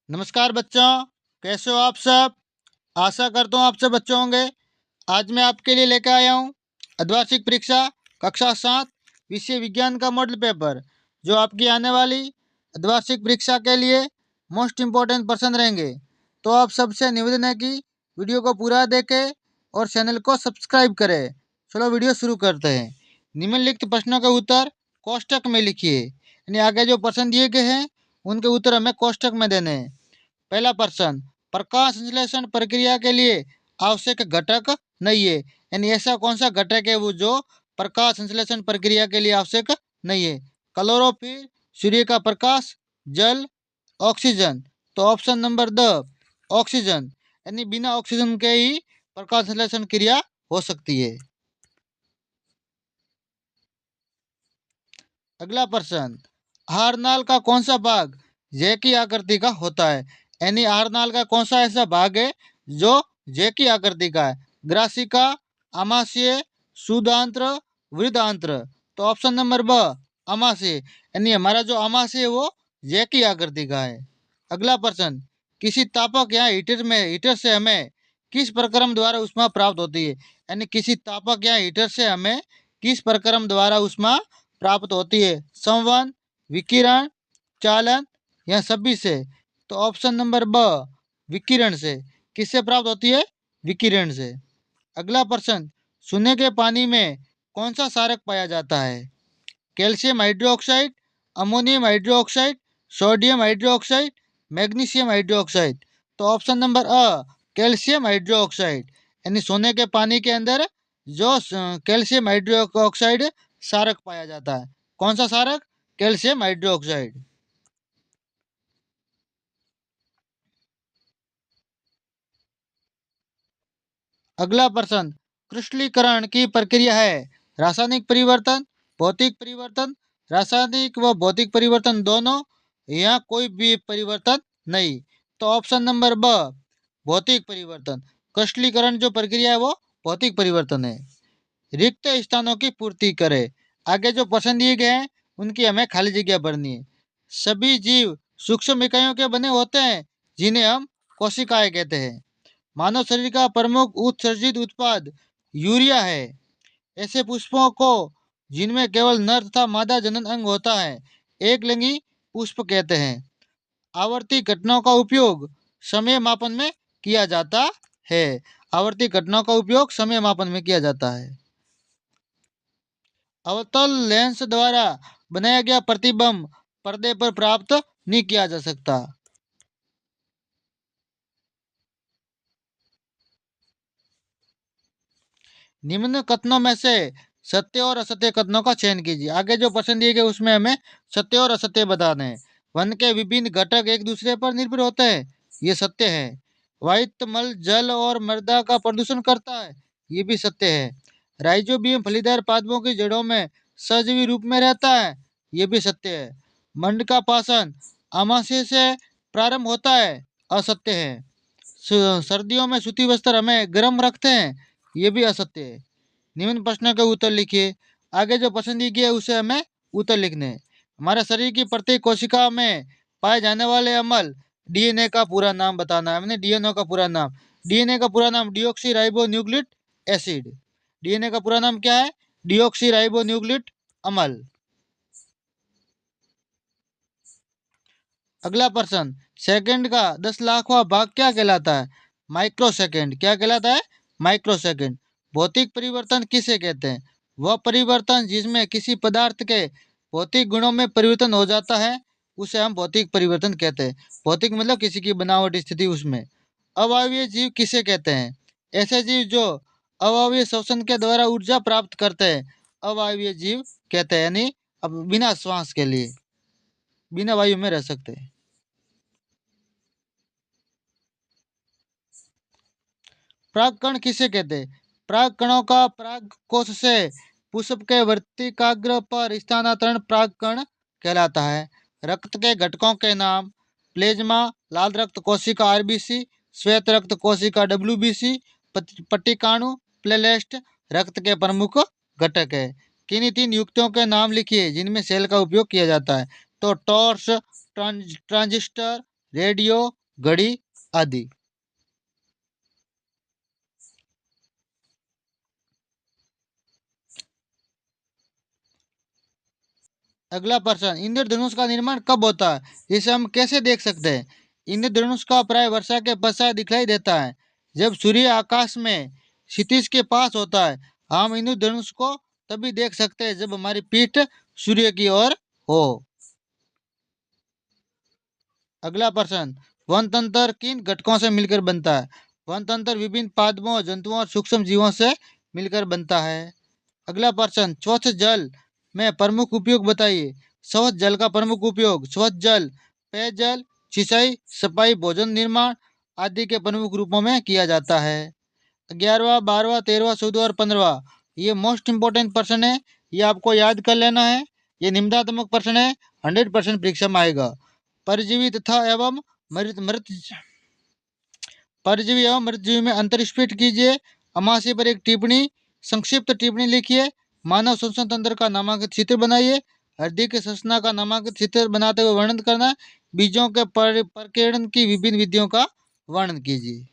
नमस्कार बच्चों, कैसे हो आप सब। आशा करता हूँ आप सब बच्चे होंगे। आज मैं आपके लिए लेकर आया हूँ अर्धवार्षिक परीक्षा कक्षा 7 विषय विज्ञान का मॉडल पेपर, जो आपकी आने वाली अर्धवार्षिक परीक्षा के लिए मोस्ट इम्पोर्टेंट पर्सन रहेंगे। तो आप सबसे निवेदन है कि वीडियो को पूरा देखें और चैनल को सब्सक्राइब करें। चलो वीडियो शुरू करते हैं। निम्नलिखित प्रश्नों के उत्तर कोष्टक में लिखिए, यानी आगे जो प्रश्न दिए गए हैं उनके उत्तर हमें कोष्टक में देने हैं। पहला प्रश्न, प्रकाश संश्लेषण प्रक्रिया के लिए आवश्यक घटक नहीं है, यानी ऐसा कौन सा घटक है वो जो प्रकाश संश्लेषण प्रक्रिया के लिए आवश्यक नहीं है। क्लोरोफिल, सूर्य का प्रकाश, जल, ऑक्सीजन। तो ऑप्शन नंबर द ऑक्सीजन, यानी बिना ऑक्सीजन के ही प्रकाश संश्लेषण क्रिया हो सकती है। अगला प्रश्न, हारनाल का कौन सा भाग जे की आकृति का होता है, यानी हारनाल का कौन सा ऐसा भाग है जो जे की आकृति का है। ग्रासिका, आमाशय, सुदांत्र, वृद्धांत्र। तो ऑप्शन नंबर ब आमाशय, यानी हमारा जो आमाशय है वो जे की आकृति का है। अगला प्रश्न, किसी तापक या हीटर से हमें किस प्रक्रम द्वारा ऊष्मा प्राप्त होती है, यानी किसी तापक या हीटर से हमें किस प्रक्रम द्वारा ऊष्मा प्राप्त होती है। संवहन, विकिरण, चालन या सभी से। तो ऑप्शन नंबर ब विकिरण से। किससे प्राप्त होती है? विकिरण से। अगला प्रश्न, सोने के पानी में कौन सा क्षारक पाया जाता है। Calcium hydroxide, ammonium hydroxide, sodium hydroxide, magnesium hydroxide. तो ऑप्शन नंबर अ कैल्शियम हाइड्रोक्साइड, यानी सोने के पानी के अंदर जो कैल्शियम हाइड्रोक्साइड क्षारक पाया जाता है। कौन सा क्षारक? Calcium hydroxide. अगला प्रश्न, क्रिस्टलीकरण की प्रक्रिया है रासायनिक परिवर्तन, भौतिक परिवर्तन, रासायनिक व भौतिक परिवर्तन दोनों, या कोई भी परिवर्तन नहीं। तो ऑप्शन नंबर ब भौतिक परिवर्तन। क्रिस्टलीकरण जो प्रक्रिया है वो भौतिक परिवर्तन है। रिक्त स्थानों की पूर्ति करे। आगे जो प्रश्न दिए गए हैं उनकी हमें खाली जगह भरनी है। सभी जीव सूक्ष्म इकाइयों के बने होते हैं जिन्हें हम कोशिकाएं कहते हैं। मानव शरीर का प्रमुख उत्सर्जित उत्पाद यूरिया है। ऐसे पुष्पों को जिनमें केवल नर तथा मादा जनन अंग होता है एक लिंगी पुष्प कहते हैं। आवर्ती घटनाओं का उपयोग समय मापन में किया जाता है। आवर्ती घटनाओं का उपयोग समय मापन में किया जाता है। अवतल लेंस द्वारा बनाया गया प्रतिबिंब पर्दे पर प्राप्त नहीं किया जा सकता। निम्न कथनों में से सत्य और असत्य कथनों का चयन कीजिए। आगे जो प्रश्न दिए गए उसमें हमें सत्य और असत्य बताने हैं। वन के विभिन्न घटक एक दूसरे पर निर्भर होते हैं, ये सत्य है। वायुमल जल और मृदा का प्रदूषण करता है, ये भी सत्य है। राइजोबियम फलीदार पादपों की जड़ों में सजीवी रूप में रहता है, ये भी सत्य है। मंड का पाषण आमाशय से प्रारंभ होता है, असत्य है। सर्दियों में सूती वस्त्र हमें गर्म रखते हैं, ये भी असत्य है। निम्न प्रश्न के उत्तर लिखिए। आगे जो प्रश्न दिए गए उसे हमें उत्तर लिखने हैं। हमारे शरीर की प्रत्येक कोशिका में पाए जाने वाले अम्ल डीएनए का पूरा नाम बताना है। हमने डीएनए का पूरा नाम, डीएनए का पूरा नाम deoxy ribo nucleic acid. DNA का पूरा नाम क्या है? डिऑक्सी राइबो न्यूक्लिक अम्ल। अगला प्रश्न, सेकंड का 10 लाखवां भाग क्या कहलाता है? Micro second. क्या कहलाता है? Micro second. भौतिक परिवर्तन किसे कहते हैं? वह परिवर्तन जिसमें किसी पदार्थ के भौतिक गुणों में परिवर्तन हो जाता है उसे हम भौतिक परिवर्तन कहते हैं। भौतिक मतलब किसी की बनावट स्थिति उसमें। अवायवीय जीव किसे कहते हैं? ऐसे जीव जो अवायवीय श्वसन के द्वारा ऊर्जा प्राप्त करते हैं अवायवीय जीव कहते हैं, यानी अब बिना श्वास के लिए बिना वायु में रह सकते हैं। परागकण किसे कहते हैं? परागकणों का पराग कोश से पुष्प के वर्तिकाग्र पर स्थानांतरण परागकण कहलाता है। रक्त के घटकों के नाम, प्लेज्मा लाल रक्त कोशिका आरबीसी, श्वेत रक्त कोशिका डब्ल्यूबीसी, पट्टिकाणु प्लेलेस्ट रक्त के प्रमुख घटक है। किन्हीं 3 युक्तियों के नाम लिखिए जिनमें सेल का उपयोग किया जाता है। तो टॉर्च, ट्रांजिस्टर, रेडियो, घड़ी आदि। अगला प्रश्न, इंद्रधनुष का निर्माण कब होता है? इसे हम कैसे देख सकते हैं? इंद्रधनुष का प्राय वर्षा के पश्चात दिखाई देता है, जब सूर्य आकाश में क्षितिज के पास होता है। हम इंद्रधनुष को तभी देख सकते हैं जब हमारी पीठ सूर्य की ओर हो। अगला प्रश्न, वन तंत्र किन घटकों से मिलकर बनता है? वन तंत्र विभिन्न पादपों, जंतुओं और सूक्ष्म जीवों से मिलकर बनता है। अगला प्रश्न, स्वच्छ जल में प्रमुख उपयोग बताइए। स्वच्छ जल का प्रमुख उपयोग, स्वच्छ जल पेयजल, सिंचाई, सफाई, भोजन निर्माण आदि के प्रमुख रूपों में किया जाता है। 11वां, 12वां, 13वां, 14वां और 15वां, ये मोस्ट इंपोर्टेंट प्रश्न है, ये आपको याद कर लेना है। ये निम्नात्मक प्रश्न है, 100% परीक्षा में आएगा। परजीवी तथा एवं मृत मृत परजीवी एवं मृतजीवी में अंतर स्पष्ट कीजिए। अमाशय पर एक टिप्पणी, संक्षिप्त टिप्पणी लिखिए। मानव श्वसन तंत्र का नामांकित चित्र बनाइए। हृदय के संरचना का नामांकित चित्र बनाते हुए वर्णन करना। बीजों के प्रकीर्णन की विभिन्न विधियों का वर्णन कीजिए।